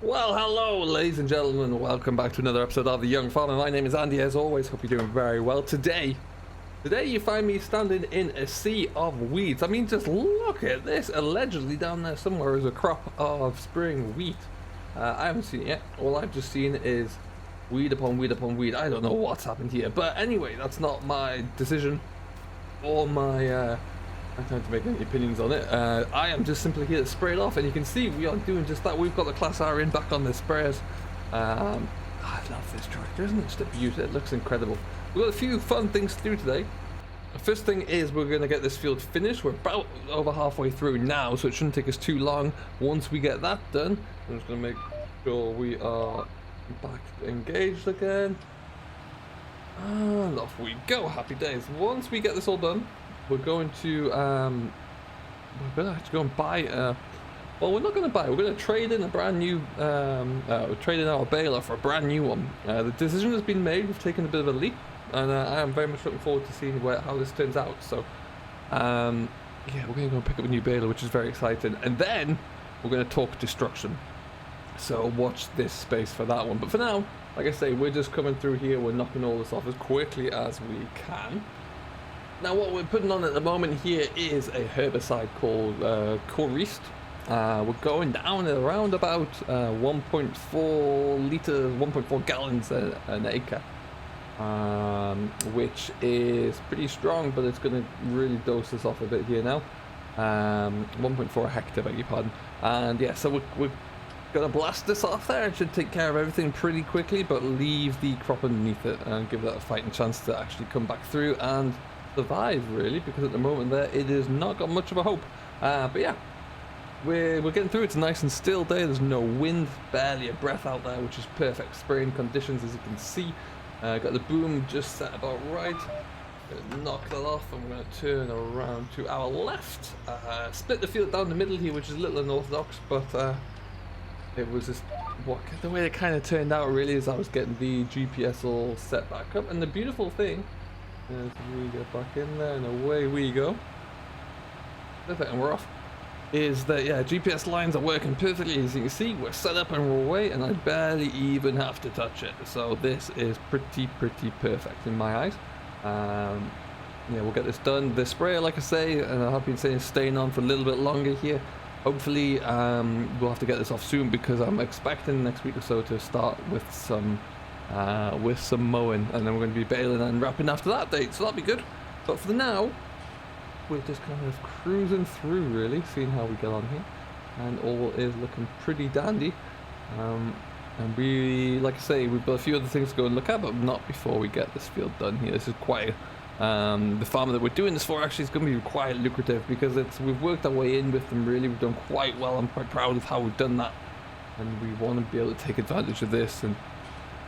Well, hello, ladies and gentlemen. Welcome back to another episode of The Young Farmer. My name is Andy, as always. Hope you're doing very well. Today you find me standing in a sea of weeds. I mean, just look at this. Allegedly down there somewhere is a crop of spring wheat. I haven't seen it yet. All I've just seen is weed upon weed upon weed. I don't know what's happened here. But anyway, that's not my decision or my... I'm trying to make any opinions on it. I am just simply here to spray it off, and you can see we are doing just that. We've got the Class R in back on the sprayers. I love this tractor, isn't it? Just a beauty. It looks incredible. We've got a few fun things to do today. The first thing is we're going to get this field finished. We're about over halfway through now, so it shouldn't take us too long. Once we get that done, I'm just going to make sure we are back engaged again. And off we go. Happy days. Once we get this all done, we're going to have to go and buy well, we're not going to buy, we're going to trade in a brand new trade in our baler for a brand new one. The decision has been made. We've taken a bit of a leap, and I am very much looking forward to seeing how this turns out. So yeah, we're going to go and pick up a new baler, which is very exciting, and then we're going to talk destruction, so watch this space for that one. But for now, like I say, we're just coming through here. We're knocking all this off as quickly as we can. Now what we're putting on at the moment here is a herbicide called Corist. We're going down at around about 1.4 litres, 1.4 gallons an acre, which is pretty strong, but it's going to really dose us off a bit here now. 1.4 a hectare, beg your pardon. And yeah, so we're going to blast this off there. It should take care of everything pretty quickly, but leave the crop underneath it and give that a fighting chance to actually come back through and survive, really, because at the moment there it has not got much of a hope. But yeah, we're getting through. It's a nice and still day. There's no wind, barely a breath out there, which is perfect spraying conditions, as you can see. Got the boom just set about right. Gonna knock that off, and we're going to turn around to our left. Split the field down the middle here, which is a little unorthodox, but it was just the way it kind of turned out, really, is I was getting the GPS all set back up. And the beautiful thing, as we get back in there and away we go, perfect, and we're off, is that yeah, GPS lines are working perfectly. As you can see, we're set up and we're away, and I barely even have to touch it. So this is pretty perfect in my eyes. Yeah, we'll get this done. The sprayer, like I say, and I have been saying, staying on for a little bit longer here. Hopefully we'll have to get this off soon, because I'm expecting next week or so to start with some mowing, and then we're going to be baling and wrapping after that date, so that'll be good. But for now, we're just kind of cruising through, really, seeing how we get on here, and all is looking pretty dandy. And we, like I say, we've got a few other things to go and look at, but not before we get this field done here. This is quite the farmer that we're doing this for actually is going to be quite lucrative, because we've worked our way in with them, really. We've done quite well. I'm quite proud of how we've done that, and we want to be able to take advantage of this and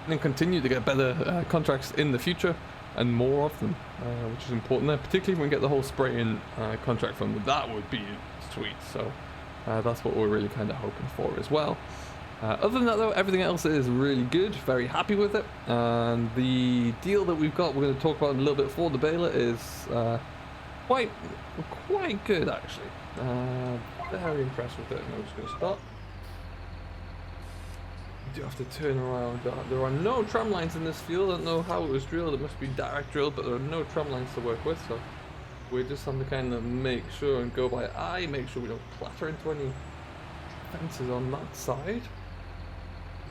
then continue to get better contracts in the future, and more of them, which is important there, particularly when we get the whole spraying contract from them. That would be sweet. So that's what we're really kind of hoping for as well. Other than that, though, everything else is really good. Very happy with it. And the deal that we've got, we're going to talk about in a little bit for the baler, is quite good, actually. Very impressed with it. And I'm just going to start. You do have to turn around. There are no tram lines in this field. I don't know how it was drilled. It must be direct drilled, but there are no tram lines to work with, so we just have to kind of make sure and go by eye, make sure we don't clatter into any fences on that side.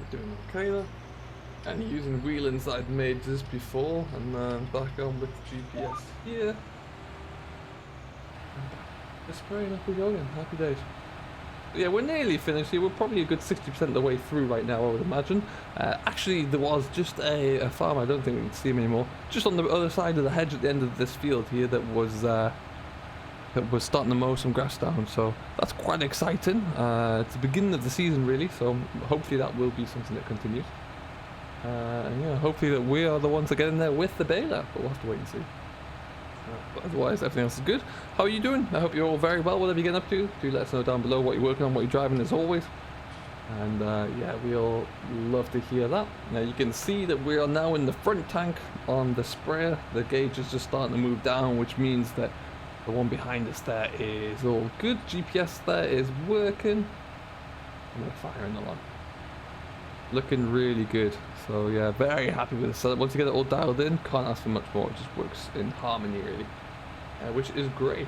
We're doing okay there. And using wheelings that I'd made just before, and then back on with the GPS here. Just spraying up we go again. Happy days. Yeah, we're nearly finished here. We're probably a good 60% of the way through right now, I would imagine. Actually, there was just a farm, I don't think we can see him anymore, just on the other side of the hedge at the end of this field here, that was starting to mow some grass down. So that's quite exciting. It's the beginning of the season, really, so hopefully that will be something that continues. And yeah, hopefully that we are the ones that get in there with the baler, but we'll have to wait and see. But otherwise, everything else is good. How are you doing? I hope you're all very well, whatever you're getting up to. Do let us know down below what you're working on, what you're driving, as always. And yeah, we'll love to hear that. Now you can see that we are now in the front tank on the sprayer. The gauge is just starting to move down, which means that the one behind us there is all good. GPS there is working. And we're firing along. looking really good. So yeah, very happy with the setup. Once you get it all dialed in, can't ask for much more. It just works in harmony really, which is great.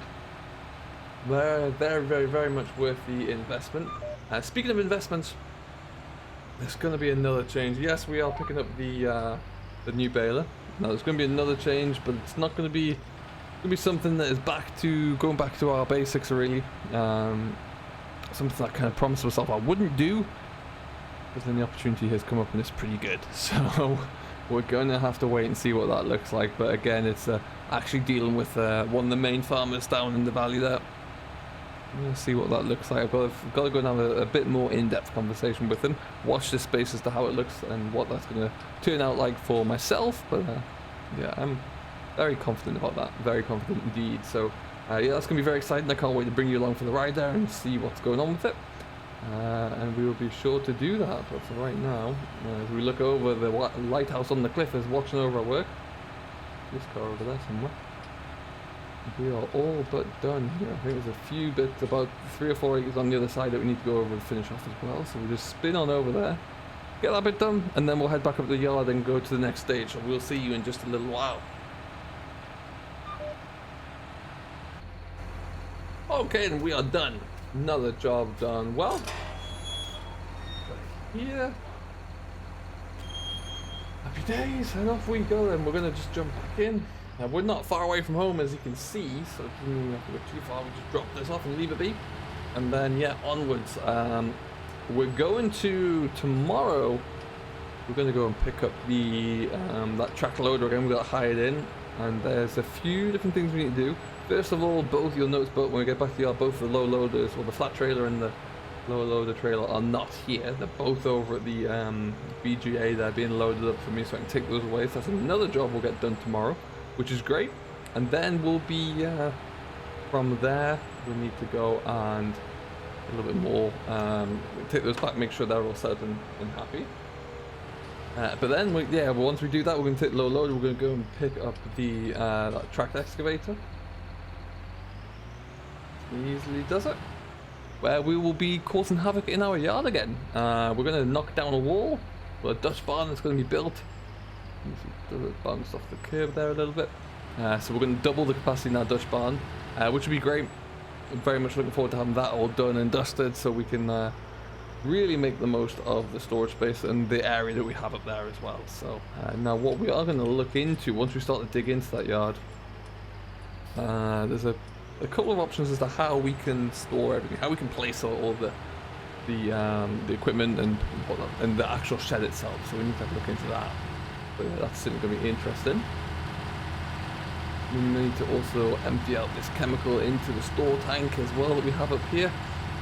Very much worth the investment. Speaking of investments, there's going to be another change. Yes, we are picking up the new baler. Now there's going to be another change, but it's not going to be something that is going back to our basics really. Something I kind of promised myself I wouldn't do, but then the opportunity has come up and it's pretty good. So we're going to have to wait and see what that looks like. But again, it's actually dealing with one of the main farmers down in the valley there. I'm going to see what that looks like. I've got to go and have a bit more in-depth conversation with him. Watch this space as to how it looks and what that's going to turn out like for myself. But yeah, I'm very confident about that. Very confident indeed. So yeah, that's going to be very exciting. I can't wait to bring you along for the ride there and see what's going on with it. And we will be sure to do that. But for right now, as we look over, the lighthouse on the cliff is watching over our work. This car over there somewhere. We are all but done here. I think there's a few bits, about 3 or 4 acres on the other side that we need to go over and finish off as well. So we'll just spin on over there, get that bit done, and then we'll head back up to the yard and go to the next stage. So we'll see you in just a little while. Okay, and we are done. Another job done well. Here. Happy days, and off we go then. We're going to just jump back in. We're not far away from home, as you can see, so it doesn't mean we have to go too far. We'll just drop this off and leave it be. And then, yeah, onwards. We're going to, tomorrow, we're going to go and pick up the that track loader again. We've got to hire it in, and there's a few different things we need to do. First of all, you'll notice when we get back to the yard, both the low loaders, or the flat trailer and the lower loader trailer, are not here. They're both over at the BGA. They're being loaded up for me, so I can take those away. So that's another job we'll get done tomorrow, which is great. And then we'll be from there, we need to go and a little bit more take those back, make sure they're all set up and happy. But then once we do that, we're going to take the low loader. We're going to go and pick up the that tracked excavator. Easily does it, where we will be causing havoc in our yard again. We're going to knock down a wall, a Dutch barn that's going to be built. Bounce off the curb there a little bit. So we're going to double the capacity in our Dutch barn, which would be great. I'm very much looking forward to having that all done and dusted, so we can really make the most of the storage space and the area that we have up there as well. So now what we are going to look into once we start to dig into that yard, there's a couple of options as to how we can store everything, how we can place all the equipment and the actual shed itself. So we need to have a look into that. But yeah, that's certainly going to be interesting. We need to also empty out this chemical into the store tank as well that we have up here.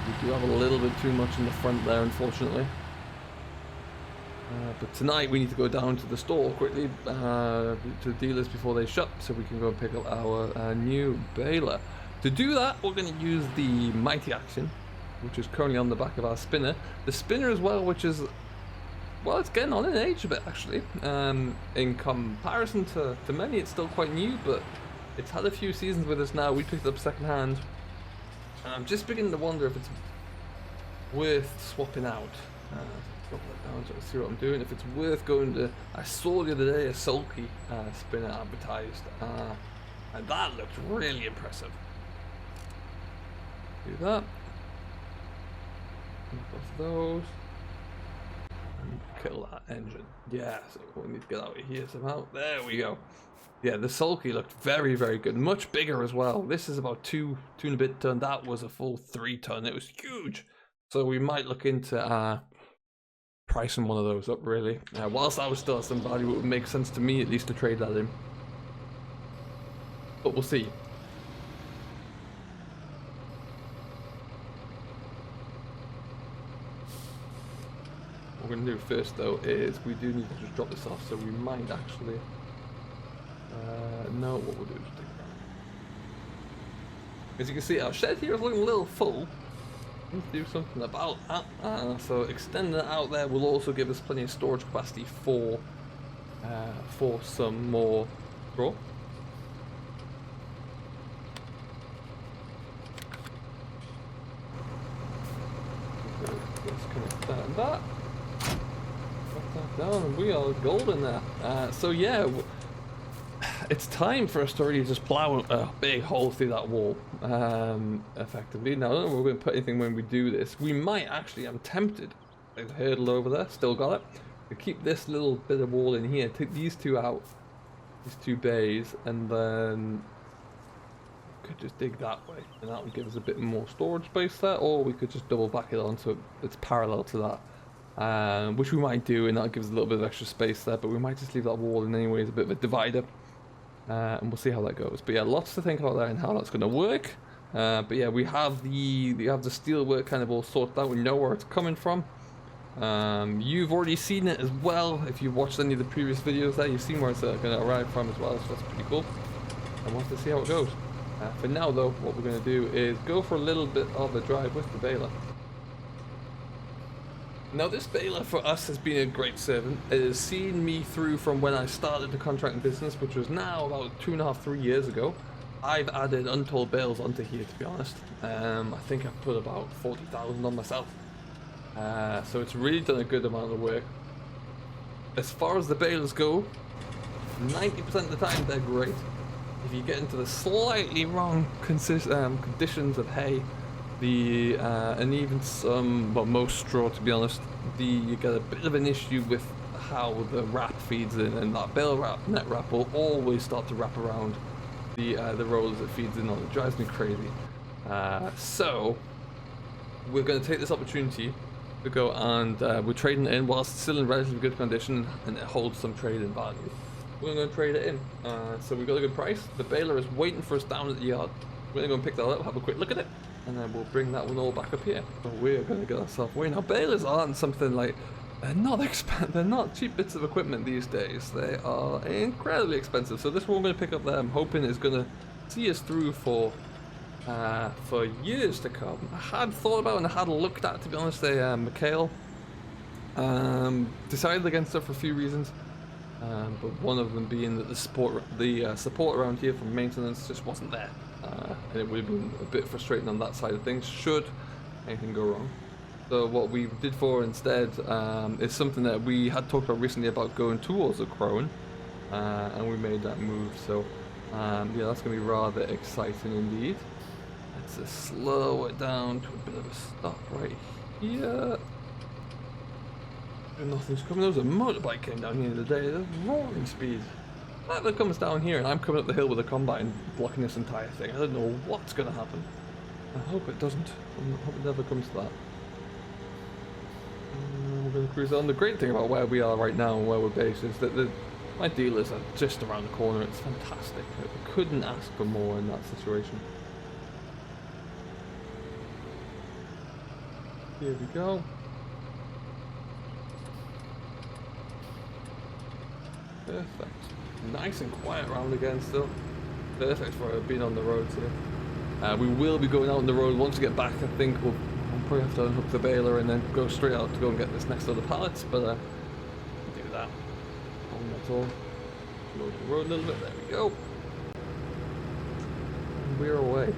We do have a little bit too much in the front there, unfortunately. But tonight we need to go down to the store quickly, to the dealers before they shut, so we can go and pick up our new baler. To do that, we're going to use the Mighty Action, which is currently on the back of our spinner. The spinner as well, which is, well, it's getting on in age a bit actually. In comparison to many, it's still quite new, but it's had a few seasons with us now. We picked it up second hand, and I'm just beginning to wonder if it's worth swapping out. Drop that down so I see what I'm doing. If it's worth going to, I saw the other day a sulky spinner advertised, and that looked really impressive. Do that. Off those. And kill that engine. Yeah, so we need to get out of here somehow. There we go. Yeah, the sulky looked very, very good. Much bigger as well. This is about 2 and a bit ton. That was a full 3 ton. It was huge. So we might look into pricing one of those up, really. Whilst I was still at some value, it would make sense to me at least to trade that in. But we'll see. What we're going to do first, though, is we do need to just drop this off, so we might actually... no, what we'll do is just take it out. As you can see, our shed here is looking a little full. We need to do something about that. So extending it out there will also give us plenty of storage capacity for some more straw. Disconnect that and that. down and we are golden there. So yeah, it's time for us to really just plow a big hole through that wall, effectively. Now, I don't know if we're going to put anything when we do this. We might actually, I'm tempted. There's a hurdle over there, still got it. We keep this little bit of wall in here, take these two out, these two bays, and then could just dig that way, and that would give us a bit more storage space there, or we could just double back it on so it's parallel to that, which we might do, and that gives us a little bit of extra space there, but we might just leave that wall in anyway as a bit of a divider, and we'll see how that goes. But yeah, lots to think about there and how that's going to work. But yeah, we have the steel work kind of all sorted out. We know where it's coming from. You've already seen it as well. If you've watched any of the previous videos there, you've seen where it's going to arrive from as well, so that's pretty cool. I want to see how it goes. For now though, what we're going to do is go for a little bit of a drive with the baler. Now this baler for us has been a great servant. It has seen me through from when I started the contracting business, which was now about 2.5, 3 years ago. I've added untold bales onto here, to be honest. I think I've put about 40,000 on myself. So it's really done a good amount of work. As far as the balers go, 90% of the time they're great. If you get into the slightly wrong conditions of hay, and even some, well, most straw, to be honest, you get a bit of an issue with how the wrap feeds in, and that bale wrap, net wrap will always start to wrap around the rollers it feeds in on. It drives me crazy. So we're going to take this opportunity to go and we're trading it in whilst it's still in relatively good condition and it holds some trading value. We're going to trade it in. So we got a good price. The baler is waiting for us down at the yard. We're going to go and pick that up, have a quick look at it, and then we'll bring that one all back up here. So we're going to get ourselves away. Now balers aren't something like, they're not cheap bits of equipment these days. They are incredibly expensive. So this one we're going to pick up there, I'm hoping is going to see us through for years to come. I had thought about and I had looked at, to be honest, a McHale. Decided against it for a few reasons. But one of them being that the support around here for maintenance just wasn't there, and it would have been a bit frustrating on that side of things should anything go wrong. So what we did for instead is something that we had talked about recently about going towards a crone, and we made that move. So yeah, that's going to be rather exciting indeed. Let's just slow it down to a bit of a stop right here. Nothing's coming. There was a motorbike came down here the other day. There's roaring speed. That comes down here, and I'm coming up the hill with a combine blocking this entire thing. I don't know what's going to happen. I hope it doesn't. I hope it never comes to that. We're going to cruise on. The great thing about where we are right now and where we're based is that my dealers are just around the corner. It's fantastic. I couldn't ask for more in that situation. Here we go. Perfect. Nice and quiet around again still. Perfect for being on the roads here. We will be going out on the road once we get back. I think we'll probably have to unhook the baler and then go straight out to go and get this next load of pallets, but we'll do that. That's all. Load the road a little bit. There we go. And we're away.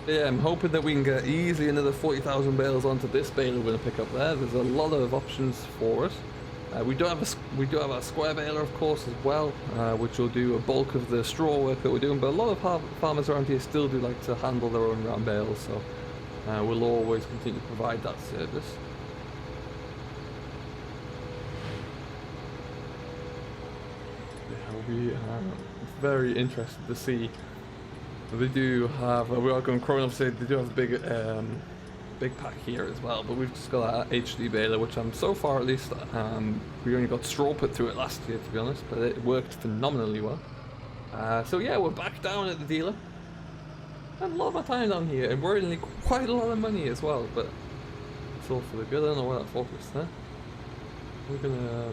Yeah, I'm hoping that we can get easily another 40,000 bales onto this baler we're going to pick up there. There's a lot of options for us. We do have a square baler, of course, as well, which will do a bulk of the straw work that we're doing. But a lot of farmers around here still do like to handle their own round bales, so we'll always continue to provide that service. I'll be very interested to see. They do have. We are going Crone. Obviously, they do have a big pack here as well, but we've just got that HD baler, which I'm so far at least, we only got straw put through it last year, to be honest, but it worked phenomenally well. So yeah, we're back down at the dealer. I had a lot of my time down here, and we're earning quite a lot of money as well, but it's all for the good. I don't know where that focused, huh? We're gonna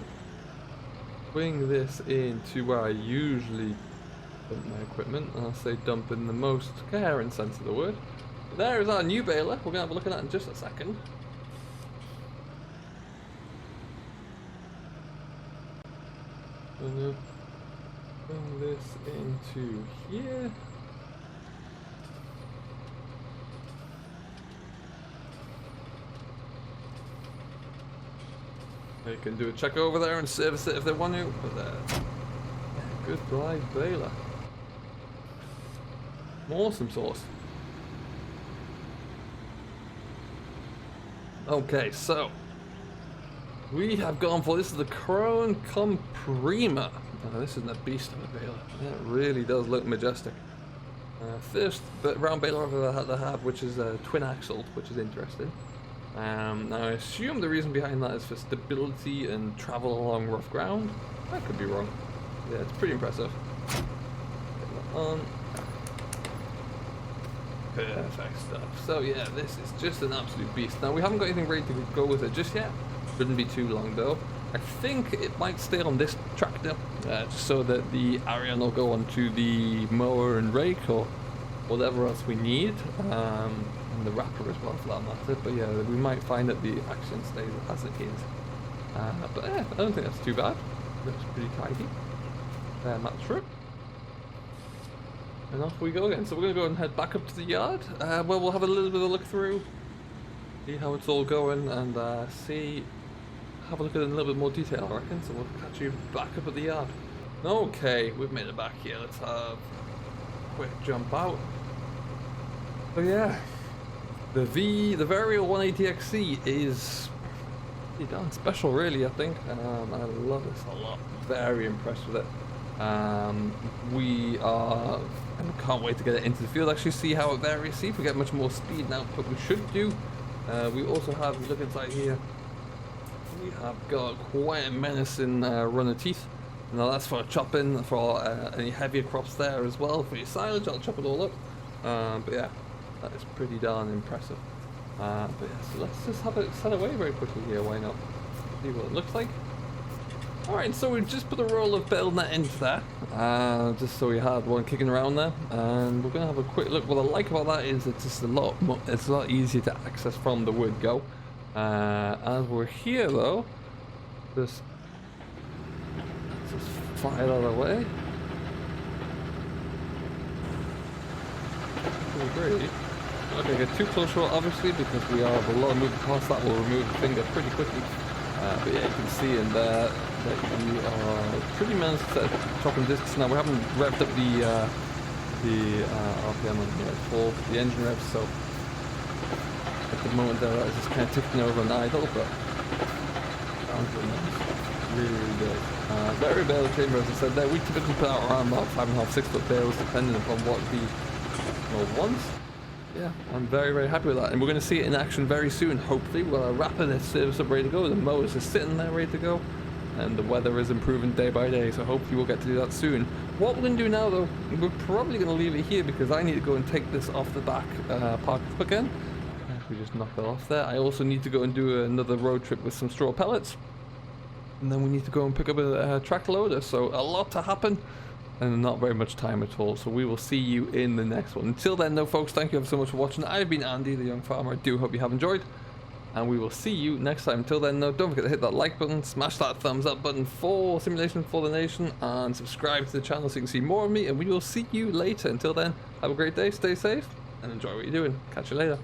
bring this into where I usually dump my equipment, and I'll say dump in the most coherent sense of the word. There is our new baler. We're going to have a look at that in just a second. I'm going to bring this into here. They can do a check over there and service it if they want to, but goodbye baler. Awesome sauce. Okay, so we have gone for this is the Crown Comprima. Now, this isn't a beast of a baler. It really does look majestic. First round baler I've had to have, which is a twin axle, which is interesting. Now I assume the reason behind that is for stability and travel along rough ground. I could be wrong. Yeah, it's pretty impressive. Get that on. Perfect stuff. So yeah, this is just an absolute beast. Now we haven't got anything ready to go with it just yet. Shouldn't be too long though. I think it might stay on this tractor, just so that the Arion will go onto the mower and rake or whatever else we need, and the wrapper as well for that matter. But yeah, we might find that the action stays as it is. But yeah, I don't think that's too bad. Looks pretty tidy. That trip. And off we go again. So we're going to go and head back up to the yard, where we'll have a little bit of a look through, see how it's all going, and have a look at it in a little bit more detail, I reckon. So we'll catch you back up at the yard. Okay, we've made it back here. Let's have a quick jump out. So yeah, the Varial 180XC is pretty darn special, really. I think I love this a lot. Very impressed with it. We are, and can't wait to get it into the field. Actually, see how it varies. See if we get much more speed and output. We should do. We also have, look inside here. We have got quite a menacing run of teeth. Now that's for chopping, for any heavier crops there as well. For your silage, I'll chop it all up. But yeah, that is pretty darn impressive. But yeah, so let's just have it set away very quickly here. Why not? See what it looks like. Alright, so we've just put a roll of bale net into there, just so we had one kicking around there, and we're going to have a quick look. What I like about that is it's just a lot easier to access from the wood go. As we're here though, just fire that away. Not going to get too close to it obviously, because we have a lot of moving parts that will remove the finger pretty quickly. But yeah, you can see in there that you are pretty managed to chopping discs. Now we haven't revved up the RPM on here for the engine revs, so at the moment there it's just kind of ticking over and idle, but sounds really nice. Really good. Very bale chamber, as I said there. We typically put out around about 5.5, 6 foot bales, depending upon what the mold wants. Yeah, I'm very, very happy with that, and we're going to see it in action very soon. Hopefully, we've got our wrapper that's service up ready to go. The mower's just sitting there ready to go, and the weather is improving day by day. So hopefully, we'll get to do that soon. What we're going to do now, though, we're probably going to leave it here because I need to go and take this off the back park up again. We just knocked that off there. I also need to go and do another road trip with some straw pellets, and then we need to go and pick up a track loader. So a lot to happen. And not very much time at all, so we will see you in the next one. Until then though folks, thank you ever so much for watching. I've been Andy, the young farmer. I do hope you have enjoyed, and we will see you next time. Until then though, don't forget to hit that like button, smash that thumbs up button for Simulation for the Nation, and subscribe to the channel so you can see more of me, and we will see you later. Until then, have a great day, stay safe, and enjoy what you're doing. Catch you later.